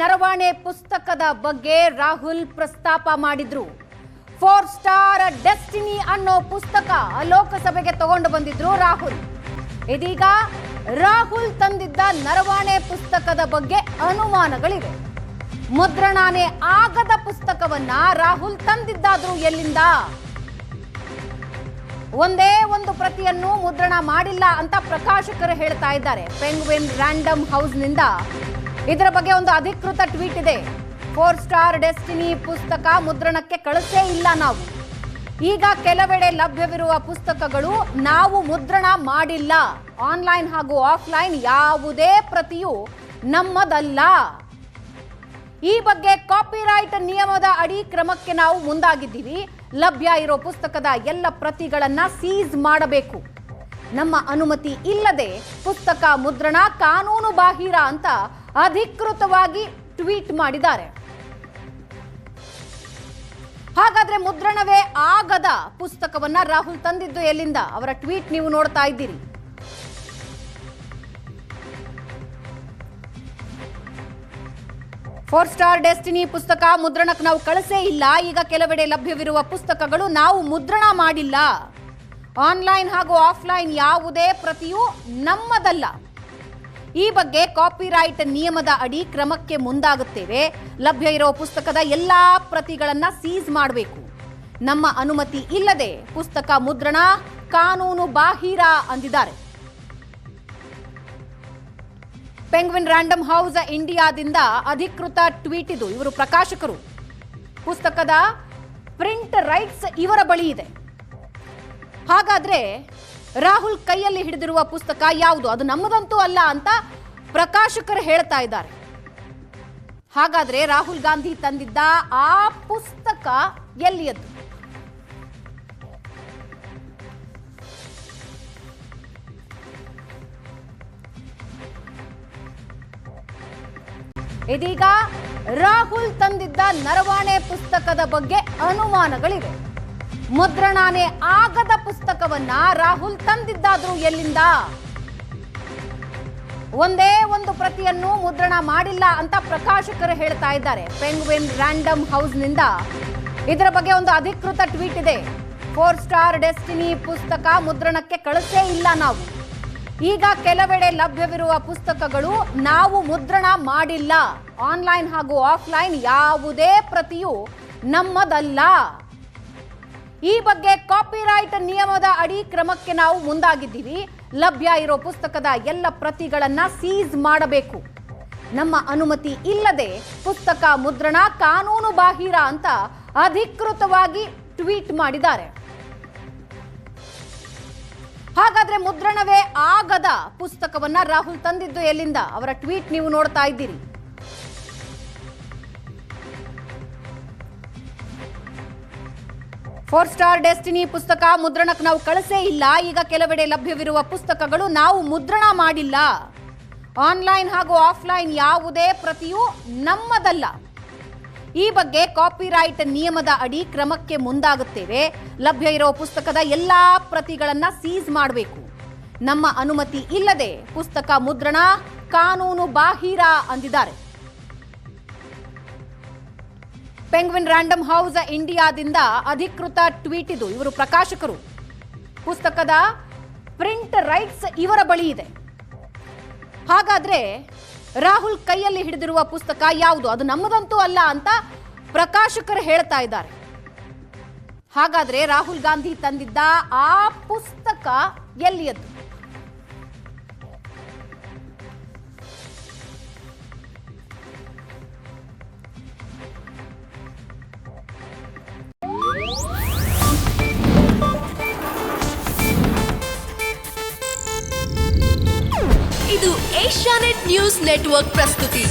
ನರವಾಣೆ ಪುಸ್ತಕದ ಬಗ್ಗೆ ರಾಹುಲ್ ಪ್ರಸ್ತಾಪ ಮಾಡಿದ್ರು. 4 ಸ್ಟಾರ್ ಡೆಸ್ಟಿನಿ ಅನ್ನೋ ಪುಸ್ತಕ ಲೋಕಸಭೆಗೆ ತಗೊಂಡು ಬಂದಿದ್ರು ರಾಹುಲ್. ಇದೀಗ ರಾಹುಲ್ ತಂದಿದ್ದ ನರವಾಣೆ ಪುಸ್ತಕದ ಬಗ್ಗೆ ಅನುಮಾನಗಳಿವೆ. ಮುದ್ರಣಾನೇ ಆಗದ ಪುಸ್ತಕವನ್ನ ರಾಹುಲ್ ತಂದಿದ್ದಾದ್ರೂ ಎಲ್ಲಿಂದ? ಒಂದೇ ಒಂದು ಪ್ರತಿಯನ್ನು ಮುದ್ರಣ ಮಾಡಿಲ್ಲ ಅಂತ ಪ್ರಕಾಶಕರು ಹೇಳ್ತಾ ಇದ್ದಾರೆ. ಪೆಂಗ್ವಿನ್ ರ್ಯಾಂಡಮ್ ಹೌಸ್ ನಿಂದ ಇದರ ಬಗ್ಗೆ ಒಂದು ಅಧಿಕೃತ ಟ್ವೀಟ್ ಇದೆ. 4 ಸ್ಟಾರ್ ಡೆಸ್ಟಿನಿ ಪುಸ್ತಕ ಮುದ್ರಣಕ್ಕೆ ಕಳಿಸೇ ಇಲ್ಲ ನಾವು. ಈಗ ಕೆಲವೆಡೆ ಲಭ್ಯವಿರುವ ಪುಸ್ತಕಗಳು ನಾವು ಮುದ್ರಣ ಮಾಡಿಲ್ಲ. ಆನ್ಲೈನ್ ಹಾಗೂ ಆಫ್ಲೈನ್ ಯಾವುದೇ ಪ್ರತಿಯು ನಮ್ಮದಲ್ಲ. ಈ ಬಗ್ಗೆ ಕಾಪಿರೈಟ್ ನಿಯಮದ ಅಡಿ ಕ್ರಮಕ್ಕೆ ನಾವು ಮುಂದಾಗಿದ್ದೀವಿ. ಲಭ್ಯ ಇರೋ ಪುಸ್ತಕದ ಎಲ್ಲ ಪ್ರತಿಗಳನ್ನ ಸೀಸ್ ಮಾಡಬೇಕು. ನಮ್ಮ ಅನುಮತಿ ಇಲ್ಲದೆ ಪುಸ್ತಕ ಮುದ್ರಣ ಕಾನೂನು ಬಾಹಿರ ಅಂತ ಅಧಿಕೃತವಾಗಿ ಟ್ವೀಟ್ ಮಾಡಿದ್ದಾರೆ. ಹಾಗಾದ್ರೆ ಮುದ್ರಣವೇ ಆಗದ ಪುಸ್ತಕವನ್ನ ರಾಹುಲ್ ತಂದಿದ್ದು ಎಲ್ಲಿಂದ? ಅವರ ಟ್ವೀಟ್ ನೀವು ನೋಡ್ತಾ ಇದ್ದೀರಿ. ಫೋರ್ ಸ್ಟಾರ್ ಡೆಸ್ಟಿನಿ ಪುಸ್ತಕ ಮುದ್ರಣಕ್ಕೆ ನಾವು ಕಳಿಸೇ ಇಲ್ಲ. ಈಗ ಕೆಲವೆಡೆ ಲಭ್ಯವಿರುವ ಪುಸ್ತಕಗಳು ನಾವು ಮುದ್ರಣ ಮಾಡಿಲ್ಲ. ಆನ್ಲೈನ್ ಹಾಗೂ ಆಫ್ಲೈನ್ ಯಾವುದೇ ಪ್ರತಿಯೂ ನಮ್ಮದಲ್ಲ. ಈ ಬಗ್ಗೆ ಕಾಪಿರೈಟ್ ನಿಯಮದ ಅಡಿ ಕ್ರಮಕ್ಕೆ ಮುಂದಾಗುತ್ತೇವೆ. ಲಭ್ಯ ಇರೋ ಪುಸ್ತಕದ ಎಲ್ಲಾ ಪ್ರತಿಗಳನ್ನ ಸೀಸ್ ಮಾಡಬೇಕು. ನಮ್ಮ ಅನುಮತಿ ಇಲ್ಲದೆ ಪುಸ್ತಕ ಮುದ್ರಣ ಕಾನೂನು ಬಾಹಿರ ಅಂದಿದ್ದಾರೆ. ಪೆಂಗ್ವಿನ್ ರ್ಯಾಂಡಮ್ ಹೌಸ್ ಇಂಡಿಯಾದಿಂದ ಅಧಿಕೃತ ಟ್ವೀಟ್ ಇದು. ಇವರು ಪ್ರಕಾಶಕರು. ಪುಸ್ತಕದ ಪ್ರಿಂಟ್ ರೈಟ್ಸ್ ಇವರ ಬಳಿ ಇದೆ. ಹಾಗಾದ್ರೆ ರಾಹುಲ್ ಕೈಯಲ್ಲಿ ಹಿಡಿದಿರುವ ಪುಸ್ತಕ ಯಾವುದು? ಅದು ನಮ್ಮದಂತೂ ಅಲ್ಲ ಅಂತ ಪ್ರಕಾಶಕರು ಹೇಳ್ತಾ ಇದ್ದಾರೆ. ಹಾಗಾದ್ರೆ ರಾಹುಲ್ ಗಾಂಧಿ ತಂದಿದ್ದ ಆ ಪುಸ್ತಕ ಎಲ್ಲಿಯದ್ದು? ಇದೀಗ ರಾಹುಲ್ ತಂದಿದ್ದ ನರವಾಣೆ ಪುಸ್ತಕದ ಬಗ್ಗೆ ಅನುಮಾನಗಳಿವೆ. ಮುದ್ರಣಾನೇ ಆಗದ ಪುಸ್ತಕವನ್ನ ರಾಹುಲ್ ತಂದಿದ್ದಾದ್ರೂ ಎಲ್ಲಿಂದ? ಒಂದೇ ಒಂದು ಪ್ರತಿಯನ್ನು ಮುದ್ರಣ ಮಾಡಿಲ್ಲ ಅಂತ ಪ್ರಕಾಶಕರು ಹೇಳ್ತಾ ಇದ್ದಾರೆ. ಪೆಂಗ್ವಿನ್ ರ್ಯಾಂಡಮ್ ಹೌಸ್ ನಿಂದ ಇದರ ಬಗ್ಗೆ ಒಂದು ಅಧಿಕೃತ ಟ್ವೀಟ್ ಇದೆ. 4 ಸ್ಟಾರ್ ಡೆಸ್ಟಿನಿ ಪುಸ್ತಕ ಮುದ್ರಣಕ್ಕೆ ಕಳಿಸೇ ಇಲ್ಲ ನಾವು. ಈಗ ಕೆಲವೆಡೆ ಲಭ್ಯವಿರುವ ಪುಸ್ತಕಗಳು ನಾವು ಮುದ್ರಣ ಮಾಡಿಲ್ಲ. ಆನ್ಲೈನ್ ಹಾಗೂ ಆಫ್ಲೈನ್ ಯಾವುದೇ ಪ್ರತಿಯು ನಮ್ಮದಲ್ಲ. ಈ ಬಗ್ಗೆ ಕಾಪಿರೈಟ್ ನಿಯಮದ ಅಡಿ ಕ್ರಮಕ್ಕೆ ನಾವು ಮುಂದಾಗಿದ್ದೀವಿ. ಲಭ್ಯ ಇರೋ ಪುಸ್ತಕದ ಎಲ್ಲ ಪ್ರತಿಗಳನ್ನ ಸೀಸ್ ಮಾಡಬೇಕು. ನಮ್ಮ ಅನುಮತಿ ಇಲ್ಲದೆ ಪುಸ್ತಕ ಮುದ್ರಣ ಕಾನೂನು ಬಾಹಿರ ಅಂತ ಅಧಿಕೃತವಾಗಿ ಟ್ವೀಟ್ ಮಾಡಿದ್ದಾರೆ. ಹಾಗಾದ್ರೆ ಮುದ್ರಣವೇ ಆಗದ ಪುಸ್ತಕವನ್ನ ರಾಹುಲ್ ತಂದಿದ್ದು ಎಲ್ಲಿಂದ? ಅವರ ಟ್ವೀಟ್ ನೀವು ನೋಡ್ತಾ ಇದ್ದೀರಿ. ಫೋರ್ ಸ್ಟಾರ್ ಡೆಸ್ಟಿನಿ ಪುಸ್ತಕ ಮುದ್ರಣಕ್ಕೆ ನಾವು ಕಳಿಸೇ ಇಲ್ಲ. ಈಗ ಕೆಲವೆಡೆ ಲಭ್ಯವಿರುವ ಪುಸ್ತಕಗಳು ನಾವು ಮುದ್ರಣ ಮಾಡಿಲ್ಲ. ಆನ್ಲೈನ್ ಹಾಗೂ ಆಫ್ಲೈನ್ ಯಾವುದೇ ಪ್ರತಿಯೂ ನಮ್ಮದಲ್ಲ. ಈ ಬಗ್ಗೆ ಕಾಪಿರೈಟ್ ನಿಯಮದ ಅಡಿ ಕ್ರಮಕ್ಕೆ ಮುಂದಾಗುತ್ತೇವೆ. ಲಭ್ಯ ಇರೋ ಪುಸ್ತಕದ ಎಲ್ಲಾ ಪ್ರತಿಗಳನ್ನ ಸೀಸ್ ಮಾಡಬೇಕು. ನಮ್ಮ ಅನುಮತಿ ಇಲ್ಲದೆ ಪುಸ್ತಕ ಮುದ್ರಣ ಕಾನೂನು ಬಾಹಿರ ಅಂದಿದ್ದಾರೆ. ಪೆಂಗ್ವಿನ್ ರ್ಯಾಂಡಮ್ ಹೌಸ್ ಇಂಡಿಯಾದಿಂದ ಅಧಿಕೃತ ಟ್ವೀಟ್ ಇದು. ಇವರು ಪ್ರಕಾಶಕರು. ಪುಸ್ತಕದ ಪ್ರಿಂಟ್ ರೈಟ್ಸ್ ಇವರ ಬಳಿ ಇದೆ. ಹಾಗಾದ್ರೆ ರಾಹುಲ್ ಕೈಯಲ್ಲಿ ಹಿಡಿದಿರುವ ಪುಸ್ತಕ ಯಾವುದು? ಅದು ನಮ್ಮದಂತೂ ಅಲ್ಲ ಅಂತ ಪ್ರಕಾಶಕರು ಹೇಳ್ತಾ ಇದ್ದಾರೆ. ಹಾಗಾದ್ರೆ ರಾಹುಲ್ ಗಾಂಧಿ ತಂದಿದ್ದ ಆ ಪುಸ್ತಕ ಎಲ್ಲಿಯದ್ದು? ಇದು ಏಷ್ಯಾನೆಟ್ ನ್ಯೂಸ್ ನೆಟ್ವರ್ಕ್ ಪ್ರಸ್ತುತಿ.